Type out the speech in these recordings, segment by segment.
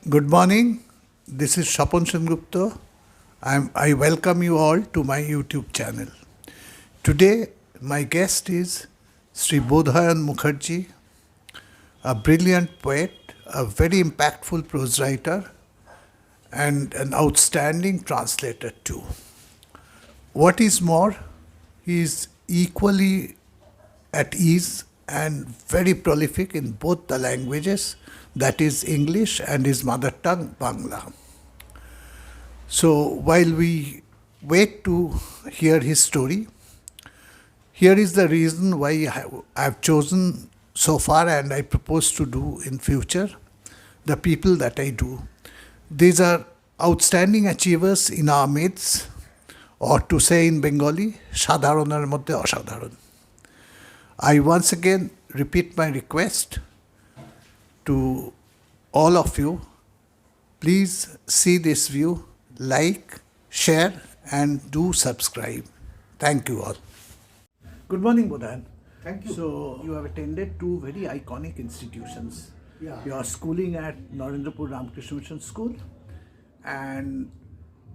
Good morning. This is Shapon Sengupta. I welcome you all to my YouTube channel. Today, my guest is Shri Boudhayan Mukherjee, a brilliant poet, a very impactful prose writer, and an outstanding translator too. What is more, he is equally at ease and very prolific in both the languages, that is English and his mother tongue, Bangla. So while we wait to hear his story, here is the reason why I have chosen so far and I propose to do in future the people that I do. These are outstanding achievers in our midst, or to say in Bengali, সাধারণের মধ্যে অসাধারণ. I once again repeat my request to all of you. Please see this view, like, share, and do subscribe. Thank you all. Good morning, Boudhayan. Thank you. So, you have attended two very iconic institutions. Yeah. You are schooling at Narendrapur Ramakrishna Mission School, and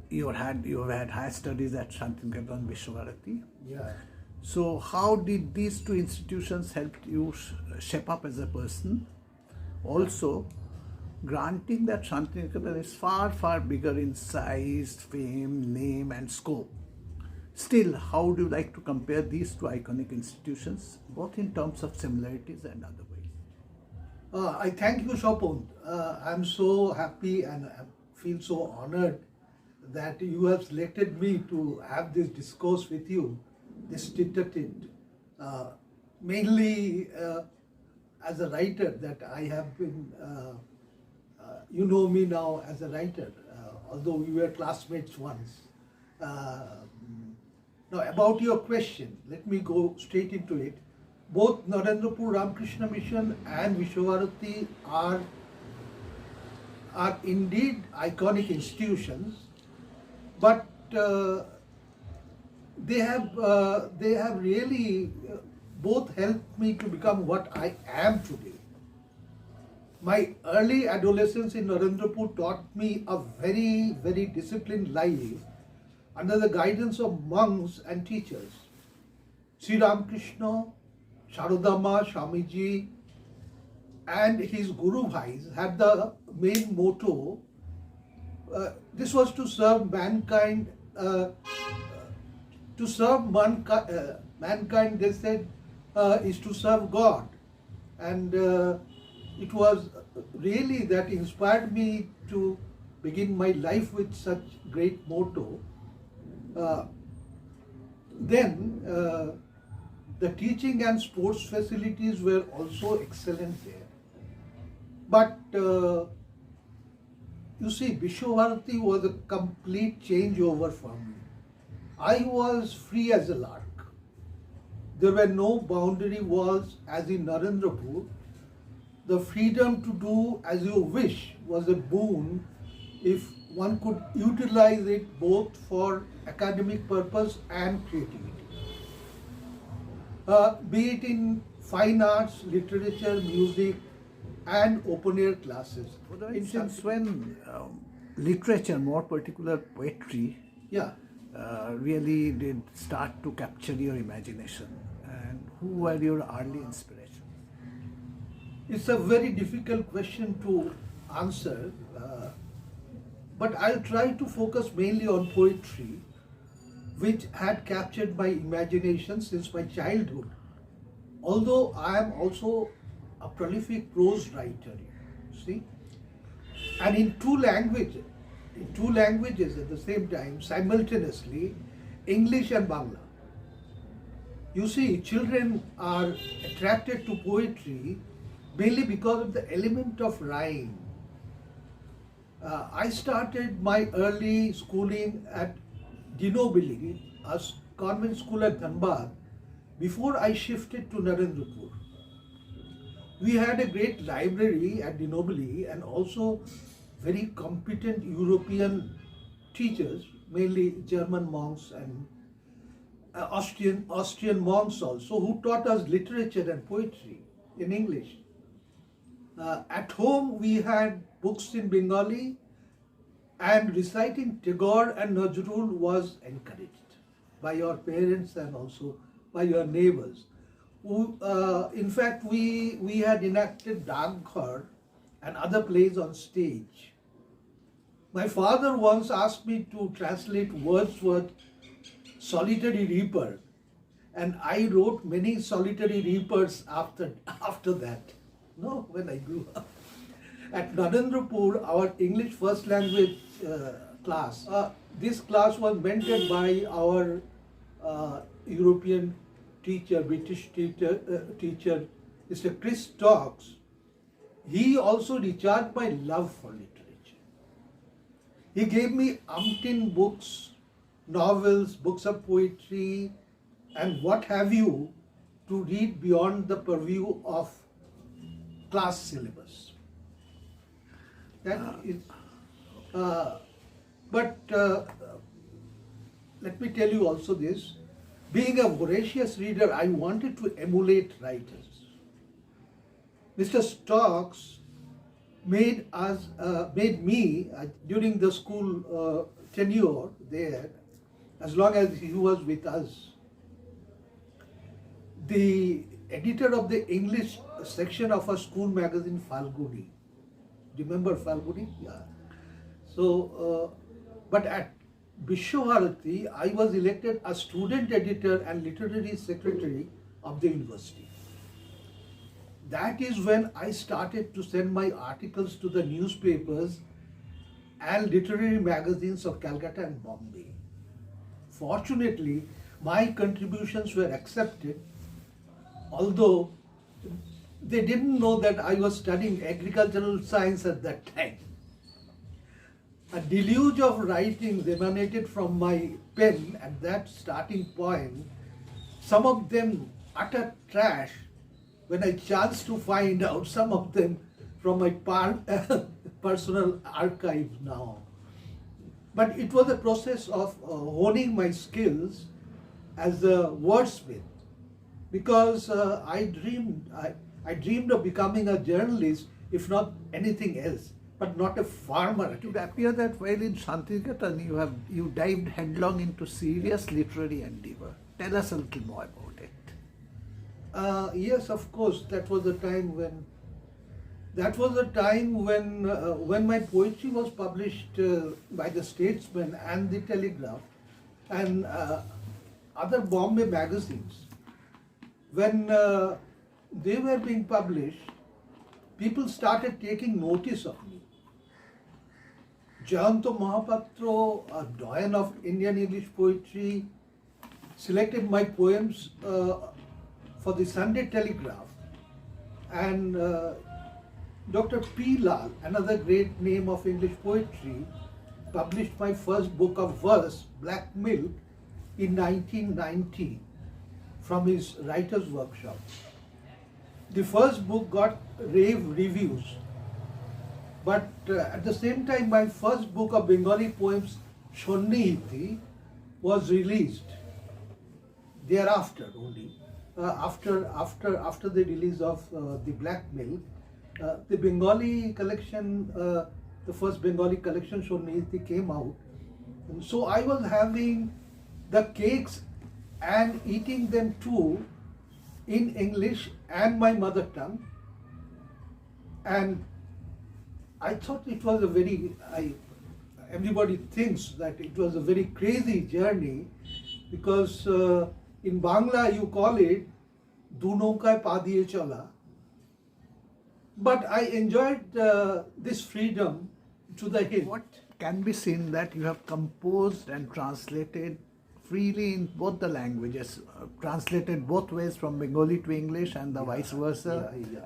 you have had higher studies at Shantiniketon Vishwabharati. Yeah. So, how did these two institutions help you shape up as a person? Also, granting that Shantiniketon is far, far bigger in size, fame, name, and scope. Still, how would you like to compare these two iconic institutions, both in terms of similarities and other ways? I thank you, Shapon. I'm so happy and I feel so honored that you have selected me to have this discourse with you, this tete-a-tete. Mainly as a writer that I have been, you know me now as a writer, although we were classmates once. Now about your question, let me go straight into it. Both Narendrapur Ramakrishna Mission and Vishwabharati are indeed iconic institutions, but they have really both helped me to become what I am today. My early adolescence in Narendrapur taught me a very, very disciplined life under the guidance of monks and teachers. Sri Ramakrishna, Sharadama, Swamiji, and his Guru Bhais had the main motto. This was to serve mankind. To serve mankind, they said, is to serve God, and it was really that inspired me to begin my life with such great motto. Then the teaching and sports facilities were also excellent there. But you see, Vishwabharati was a complete changeover for me. I was free as a lark. There were no boundary walls as in Narendrapur. The freedom to do as you wish was a boon if one could utilize it both for academic purpose and creativity. Be it in fine arts, literature, music, and open-air classes. Since when literature, more particular poetry, Yeah. really did start to capture your imagination? And who were your early inspirations? It's a very difficult question to answer, but I'll try to focus mainly on poetry, which had captured my imagination since my childhood. Although I am also a prolific prose writer, see, and in two languages at the same time, simultaneously, English and Bangla. You see, children are attracted to poetry mainly because of the element of rhyme. I started my early schooling at Dinobili, a convent school at Dhanbad, before I shifted to Narendrapur. We had a great library at Dinobili and also very competent European teachers, mainly German monks and Austrian monks also, who taught us literature and poetry in English. At home, we had books in Bengali, and reciting Tagore and Nazrul was encouraged by your parents and also by your neighbors. In fact, we had enacted Dagghar and other plays on stage. My father once asked me to translate Wordsworth's Solitary Reaper, and I wrote many Solitary Reapers after that. No, when I grew up. At Narendrapur, our English first language class, this class was mentored by our European teacher, British teacher, Mr. Chris Stokes. He also recharged my love for literature. He gave me umpteen books, novels, books of poetry, and what have you to read beyond the purview of class syllabus. That is, but let me tell you also this. Being a voracious reader, I wanted to emulate writers. Mr. Stokes made me during the school tenure there, as long as he was with us, the editor of the English section of a school magazine, Falguni. Do you remember Falguni? Yeah. So, but at Vishwabharati, I was elected a student editor and literary secretary of the university. That is when I started to send my articles to the newspapers and literary magazines of Calcutta and Bombay. Fortunately, my contributions were accepted, although they didn't know that I was studying agricultural science at that time. A deluge of writings emanated from my pen at that starting point, some of them utter trash when I chanced to find out some of them from my personal archive now. But it was a process of honing my skills as a wordsmith, because I dreamed of becoming a journalist, if not anything else, but not a farmer. It would appear that while in Shantiniketon you dived headlong into serious literary endeavor. Tell us a little more about it. Yes, of course. That was the time when my poetry was published by the Statesman and the Telegraph and other Bombay magazines. When they were being published, people started taking notice of me. Jayanto Mahapatro, a doyen of Indian English poetry, selected my poems for the Sunday Telegraph, and Dr. P. Lal, another great name of English poetry, published my first book of verse, Black Milk, in 1990 from his writer's workshop. The first book got rave reviews, but at the same time my first book of Bengali poems, Shantiniketon, was released thereafter only. After the release of the Black Milk, the Bengali collection, the first Bengali collection, Shantiniketon, came out. And so I was having the cakes and eating them too in English and my mother tongue. And I thought it was everybody thinks that it was a very crazy journey, because in Bangla you call it Du Naukaয় পা দিয়ে চলা. But I enjoyed this freedom to the hill. What can be seen that you have composed and translated freely in both the languages, translated both ways from Bengali to English and the vice versa,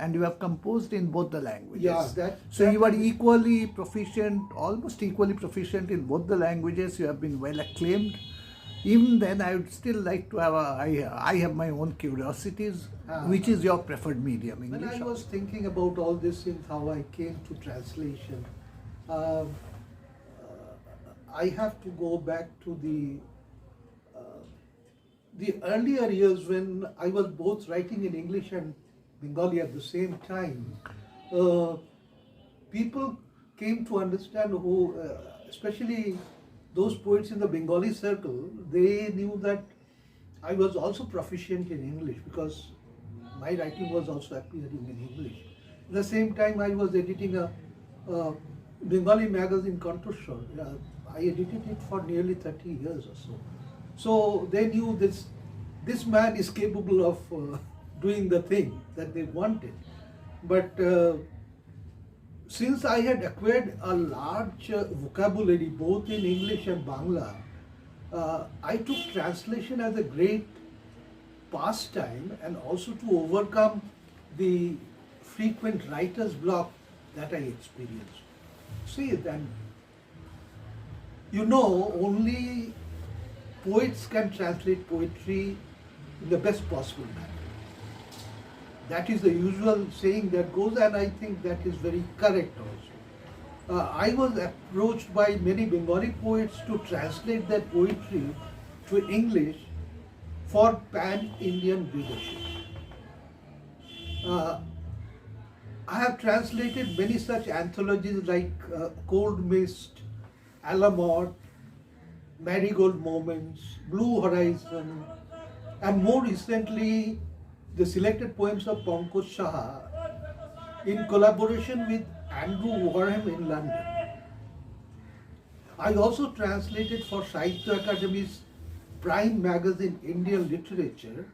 and you have composed in both the languages. Yeah, so you are equally proficient, almost equally proficient in both the languages. You have been well acclaimed. Even then, I would still like to have I have my own curiosities. Which is your preferred medium, English? When I was thinking about all this since how I came to translation, I have to go back to the earlier years when I was both writing in English and Bengali at the same time. People came to understand who, especially those poets in the Bengali circle, they knew that I was also proficient in English because my writing was also appearing in English. At the same time, I was editing a Bengali magazine, Kantoshwar. I edited it for nearly 30 years or so. So they knew this man is capable of doing the thing that they wanted. But since I had acquired a large vocabulary both in English and Bangla, I took translation as a great pastime and also to overcome the frequent writer's block that I experienced. See, then, only poets can translate poetry in the best possible manner. That is the usual saying that goes, and I think that is very correct also. I was approached by many Bengali poets to translate their poetry to English for pan-Indian readership. I have translated many such anthologies like Cold Mist, Alamod, Marigold Moments, Blue Horizon, and more recently the selected poems of Pankaj Saha in collaboration with Andrew Warham in London. I also translated for Sahitya Akademi's Prime magazine Indian Literature.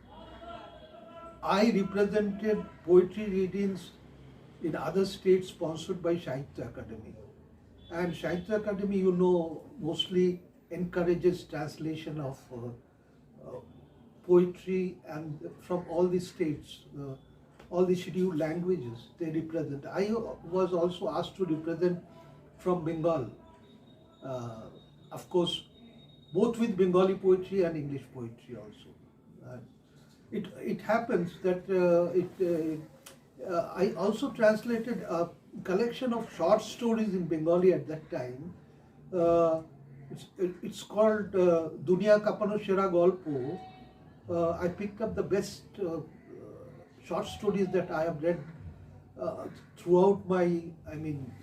I represented poetry readings in other states sponsored by Sahitya Akademi. And Sahitya Akademi, mostly encourages translation of poetry and from all the states, all the scheduled languages they represent. I was also asked to represent from Bengal, of course, both with Bengali poetry and English poetry also. It happens that I also translated a collection of short stories in Bengali at that time. It's called Duniya Kapano Shera Golpo. I picked up the best short stories that I have read throughout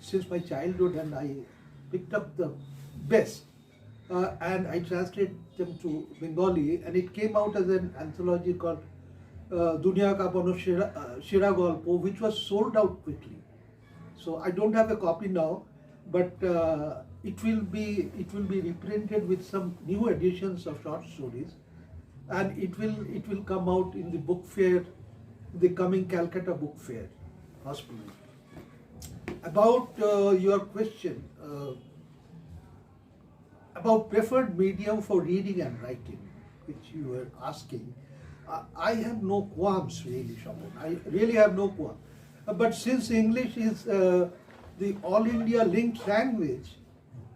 since my childhood, and I picked up the best and I translated them to Bengali, and it came out as an anthology called Duniya Kapano Shera Golpo, which was sold out quickly. So I don't have a copy now, but it will be reprinted with some new editions of short stories, and it will come out in the book fair, the coming Calcutta book fair, possibly. About your question about preferred medium for reading and writing, which you were asking, I have no qualms really, Shapon. I really have no qualms. But since English is the all India linked language,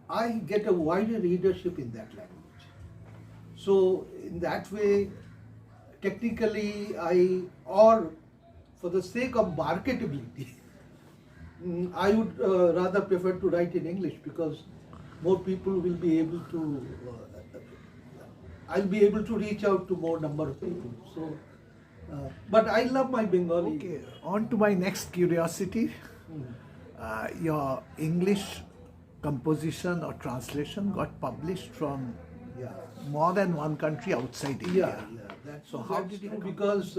I get a wider readership in that language. So in that way, technically or for the sake of marketability, I would rather prefer to write in English, because more people will be able to, I'll be able to reach out to more number of people. So, but I love my Bengali. Okay, on to my next curiosity. Your English composition or translation got published from more than one country outside India. So how did it? Because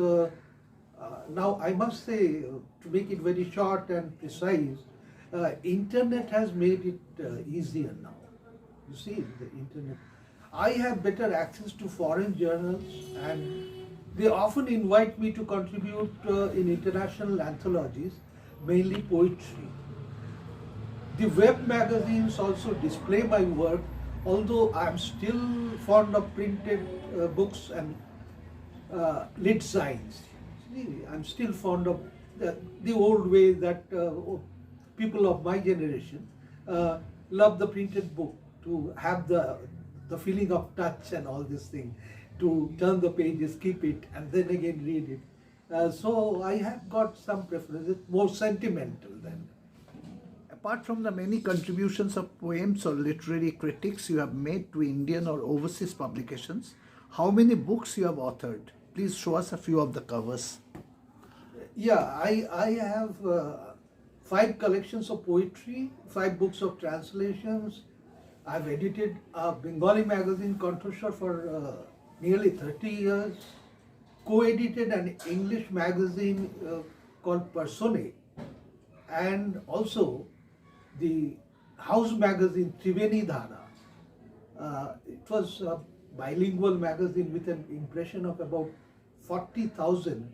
now I must say, to make it very short and precise, internet has made it easier now. You see, the internet. I have better access to foreign journals, and they often invite me to contribute in international anthologies, mainly poetry. The web magazines also display my work, although I am still fond of printed books and lit signs. I'm still fond of the old way that people of my generation love the printed book, to have the feeling of touch and all this thing, to turn the pages, keep it, and then again read it. So I have got some preference. It's more sentimental than. Apart from the many contributions of poems or literary critics you have made to Indian or overseas publications, how many books you have authored? Please show us a few of the covers. Yeah, I have 5 collections of poetry, 5 books of translations. I've edited a Bengali magazine, Contoshore, for nearly 30 years. Co-edited an English magazine called Persone, and also the house magazine Triveni Dhara. It was a bilingual magazine with an impression of about 40,000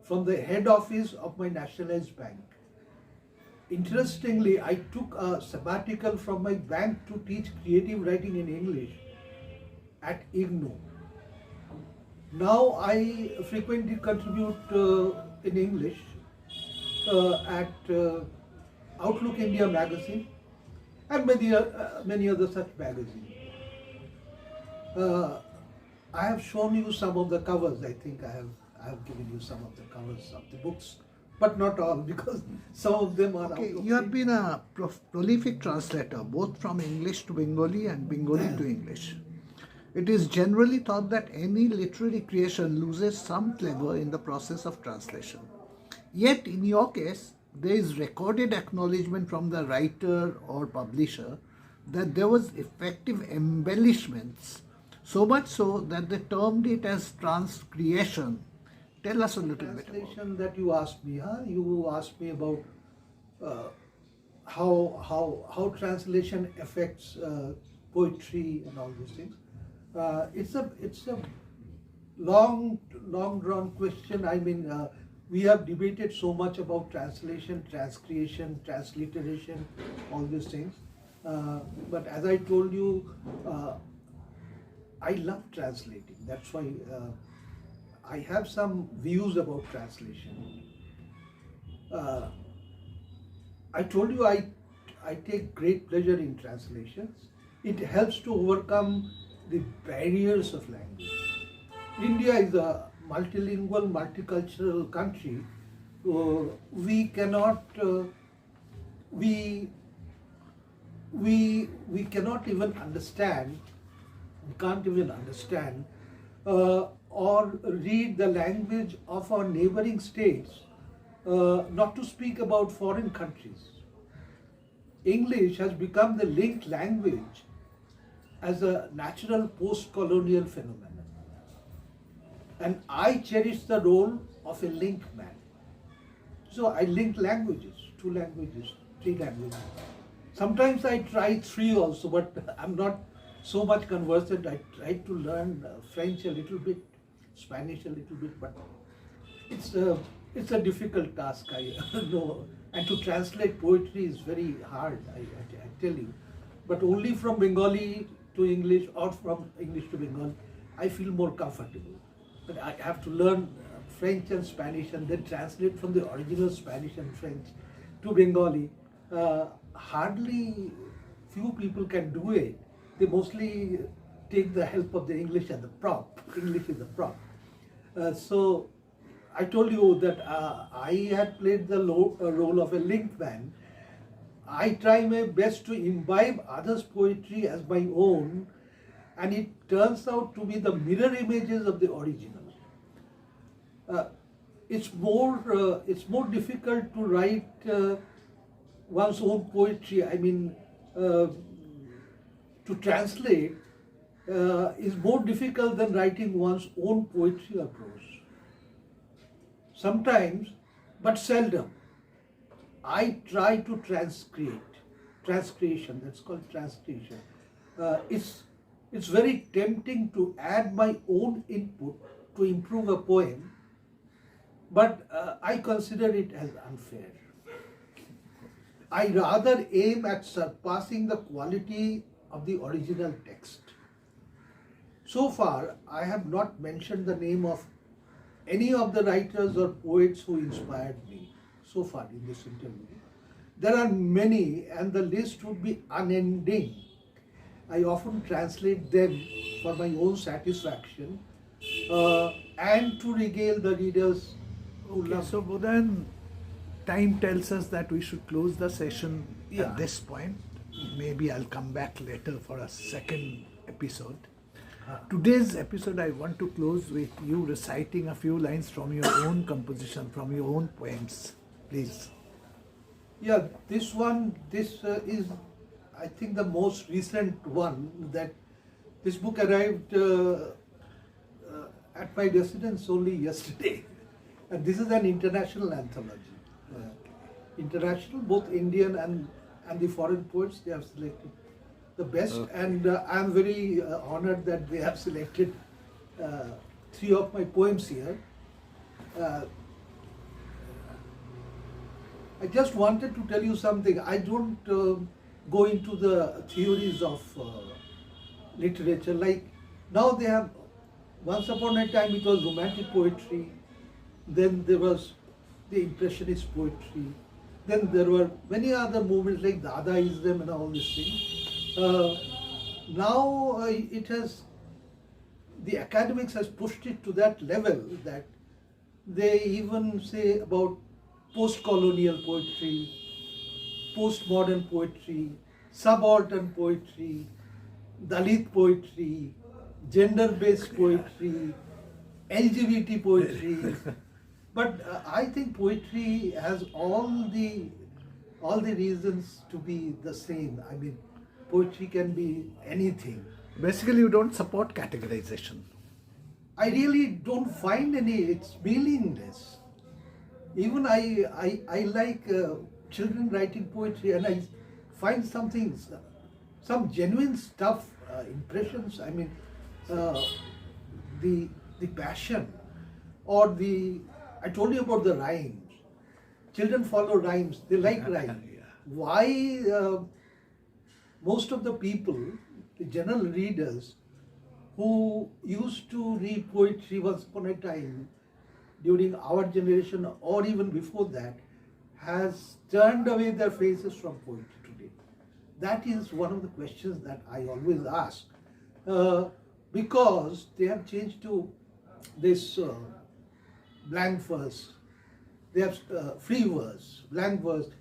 from the head office of my nationalized bank. Interestingly, I took a sabbatical from my bank to teach creative writing in English at IGNOU. Now I frequently contribute in English at Outlook India magazine and many other such magazines. I have shown you some of the covers. I think I have given you some of the covers of the books, but not all, because some of them are Okay, out of you have print. been a prolific translator, both from English to Bengali and Bengali to English. It is generally thought that any literary creation loses some flavor in the process of translation. Yet, in your case, there is recorded acknowledgement from the writer or publisher that there was effective embellishments, so much so that they termed it as transcreation. Tell us a little bit about it. Translation that you asked me, huh? You asked me about how translation affects poetry and all these things. It's a long drawn question. I mean, we have debated so much about translation, transcreation, transliteration, all these things. But as I told you, I love translating. That's why I have some views about translation. I told you I take great pleasure in translations. It helps to overcome the barriers of language. India is a multilingual, multicultural country. We cannot we cannot even understand. We can't even understand or read the language of our neighboring states, not to speak about foreign countries. English has become the linked language as a natural post-colonial phenomenon. And I cherish the role of a link man. So I link languages, 2 languages, 3 languages. Sometimes I try 3 also, but I'm not so much conversant. I try to learn French a little bit, Spanish a little bit, but it's a difficult task, I know. And to translate poetry is very hard, I tell you. But only from Bengali to English or from English to Bengali, I feel more comfortable. But I have to learn French and Spanish and then translate from the original Spanish and French to Bengali. Hardly few people can do it. They mostly take the help of the English and the prop. English is the prop. So I told you that I had played the role of a link man. I try my best to imbibe others' poetry as my own, and it turns out to be the mirror images of the original. It's more difficult to write one's own poetry. I mean, to translate is more difficult than writing one's own poetry or prose. Sometimes, but seldom, I try to transcreation, that's called transcreation. It's very tempting to add my own input to improve a poem, but I consider it as unfair. I rather aim at surpassing the quality of the original text. So far, I have not mentioned the name of any of the writers or poets who inspired me so far in this interview. There are many, and the list would be unending. I often translate them for my own satisfaction and to regale the readers who Okay, love. so Boudhayan, time tells us that we should close the session Yeah. at this point. Maybe I'll come back later for a second episode. Today's episode I want to close with you reciting a few lines from your own composition, from your own poems. Please. Yeah, this is, I think, the most recent one. That this book arrived at my residence only yesterday. And this is an international anthology. International, both Indian and the foreign poets, they have selected the best. Okay. And I am very honored that they have selected three of my poems here. Uh, I just wanted to tell you something. I don't go into the theories of literature. Like now they have, once upon a time it was romantic poetry, then there was the impressionist poetry, then there were many other movements like Dadaism and all these things. Now it has, the academics has pushed it to that level that they even say about post-colonial poetry, postmodern poetry, subaltern poetry, Dalit poetry, gender-based poetry, LGBT poetry. But I think poetry has all the reasons to be the same. I mean, poetry can be anything. Basically, you don't support categorization. I really don't find any. It's meaningless. Even I like children writing poetry, and I find something, some genuine stuff, impressions. I mean, the passion, or the, I told you about the rhymes. Children follow rhymes. They like rhymes. Yeah. Why most of the people, the general readers, who used to read poetry once upon a time during our generation or even before that, has turned away their faces from poetry today? That is one of the questions that I always ask. Because they have changed to this blank verse. They have free verse, blank verse.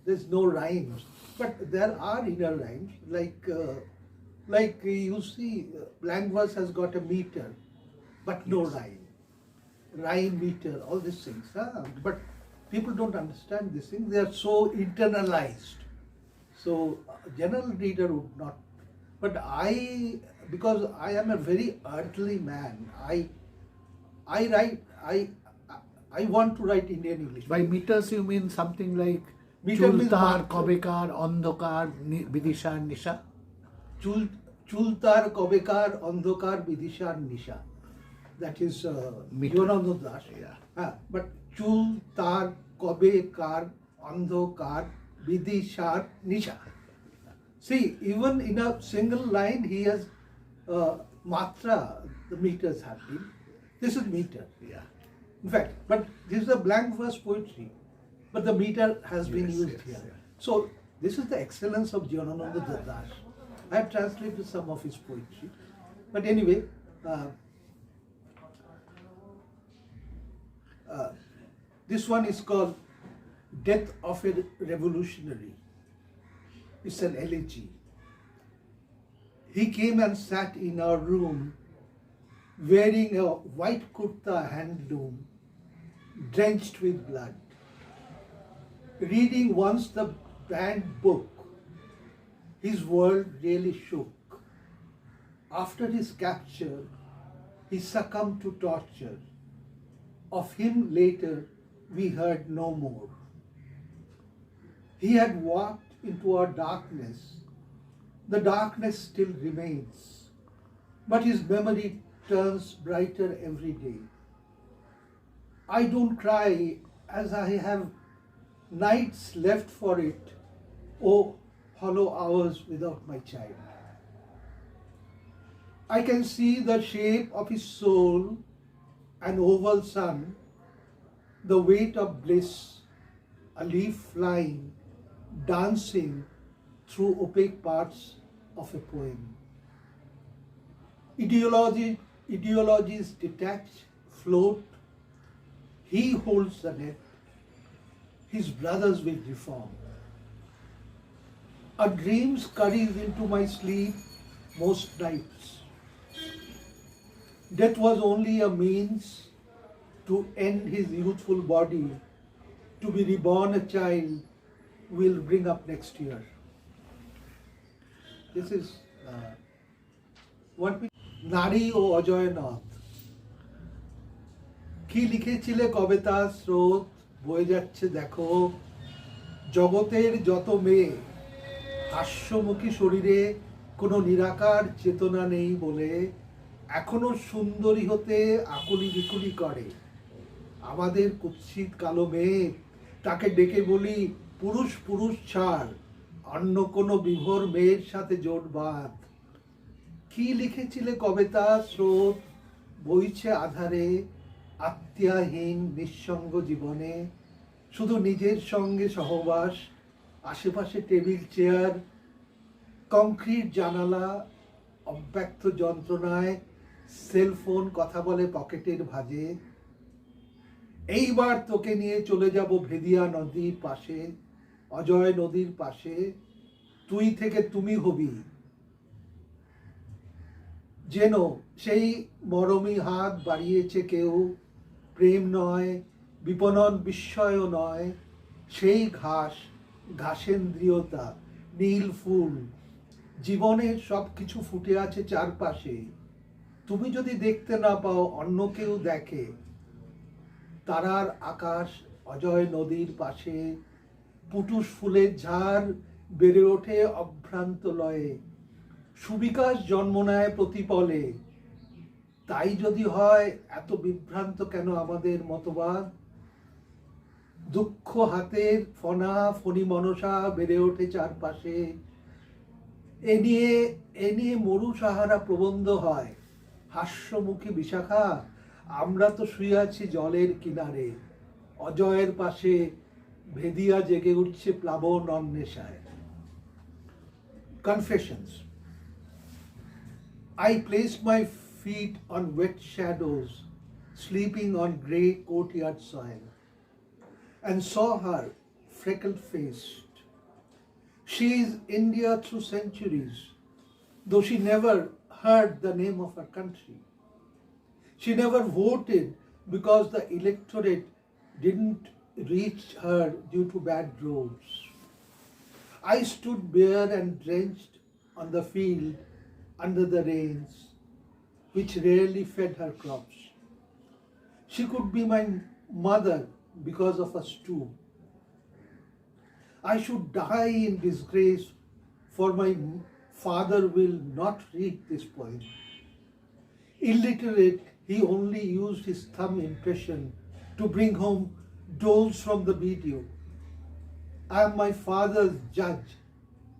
There's no rhymes, but there are inner rhymes. Like you see, blank verse has got a meter, but no rhyme. Rhyme, meter, all these things. But people don't understand these things. They are so internalized. So general reader would not. But because I am a very earthly man, I write. I want to write Indian English. By meters, you mean something like Meter means Chultar, matra. Kobekar, Ondokar, Vidisha, Nisha? Chultar, Kobekar, Ondokar, Bidishar, Nisha. That is Meter. Yogananda Das. Yeah. But Chultar, Kobekar, Ondokar, Bidishar, Nisha. See, even in a single line, he has matra, the meters have been. This is meter. Yeah. In fact, but this is a blank verse poetry, but the meter has been Yes, used yes, here. yeah. So this is the excellence of Yogananda Das. I have translated some of his poetry, but anyway, this one is called "Death of a Revolutionary." It's an elegy. He came and sat in our room, wearing a white kurta handloom, drenched with blood. Reading once the banned book, his world really shook. After his capture, he succumbed to torture. Of him later, we heard no more. He had walked into our darkness. The darkness still remains, but his memory turns brighter every day. I don't cry as I have nights left for it, oh hollow hours without my child. I can see the shape of his soul, an oval sun, the weight of bliss, a leaf flying, dancing through opaque parts of a poem. Ideologies detach, float. He holds the net. His brothers will reform. A dream scurries into my sleep most nights. Death was only a means to end his youthful body, to be reborn a child, we'll bring up next year. This is what we নারী ও অজয়নাথ কি লিখেছিলে কবিতা স্রোত বয়ে যাচ্ছে দেখো জগতের যত মেয়ে হাস্যমুখী শরীরে কোনো নিরাকার চেতনা নেই বলে এখনো সুন্দরী হতে আকুলি বিকুলি করে আমাদের কুৎসিত কালো মেয়ে তাকে ডেকে বলি পুরুষ পুরুষ ছাড় অন্য কোনো বিভোর মেয়ের সাথে জোট বাঁধ কি লিখেছিলে কবিতা স্রোত বইছে আধারে আত্মীয়হীন নিঃসঙ্গ জীবনে শুধু নিজের সঙ্গে সহবাস আশেপাশে টেবিল চেয়ার কংক্রিট জানালা অব্যক্ত যন্ত্রণায় সেলফোন কথা বলে পকেটের ভাঁজে এইবার তোকে নিয়ে চলে যাব ভেদিয়া নদীর পাশে অজয় নদীর পাশে তুই থেকে তুমি হবি যেন সেই মরমী হাত বাড়িয়েছে কেউ প্রেম নয় বিপণন বিস্ময়ও নয় সেই ঘাসেন্দ্রিয়তা নীল ফুল জীবনের সব কিছু ফুটে আছে চারপাশে তুমি যদি দেখতে না পাও অন্য কেউ দেখে তারার আকাশ অজয় নদীর পাশে পুটুস ফুলের ঝাড় বেড়ে ওঠে অভ্রান্ত লয়ে সুবিকাশ জন্ম নেয় প্রতিপলে তাই যদি হয় এত বিভ্রান্ত কেন আমাদের মতবাদ দুঃখ হাতের ফনা ফণি মনসা বেড়ে ওঠে চারপাশে এ নিয়ে মরু সাহারা প্রবন্ধ হয় হাস্যমুখী বিশাখা আমরা তো শুয়ে আছি জলের কিনারে অজয়ের পাশে ভেদিয়া জেগে উঠছে প্লাবন অন্বেষায় Confessions. I placed my feet on wet shadows, sleeping on grey courtyard soil, and saw her freckled-faced. She is India through centuries, though she never heard the name of her country. She never voted because the electorate didn't reach her due to bad roads. I stood bare and drenched on the field under the rains, which rarely fed her crops. She could be my mother because of a stew. I should die in disgrace, for my father will not read this poem. Illiterate, he only used his thumb impression to bring home doles from the video. I am my father's judge.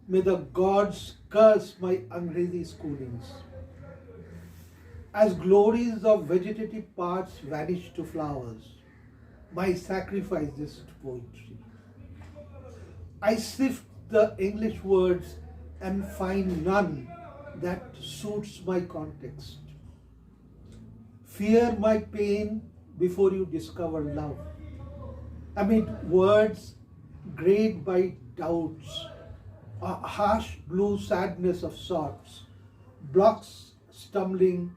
May the gods curse my Angrezi schoolings. As glories of vegetative parts vanish to flowers, my sacrifices to poetry. I sift the English words and find none that suits my context. Fear my pain before you discover love. Amid words grayed by doubts, a harsh blue sadness of sorts, stumbling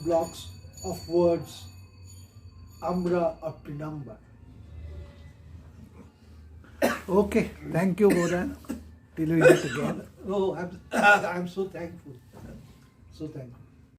blocks of words, Amra Apri number. Okay, thank you, Boudhayan. Till we meet again. Oh, I'm so thankful. So thankful.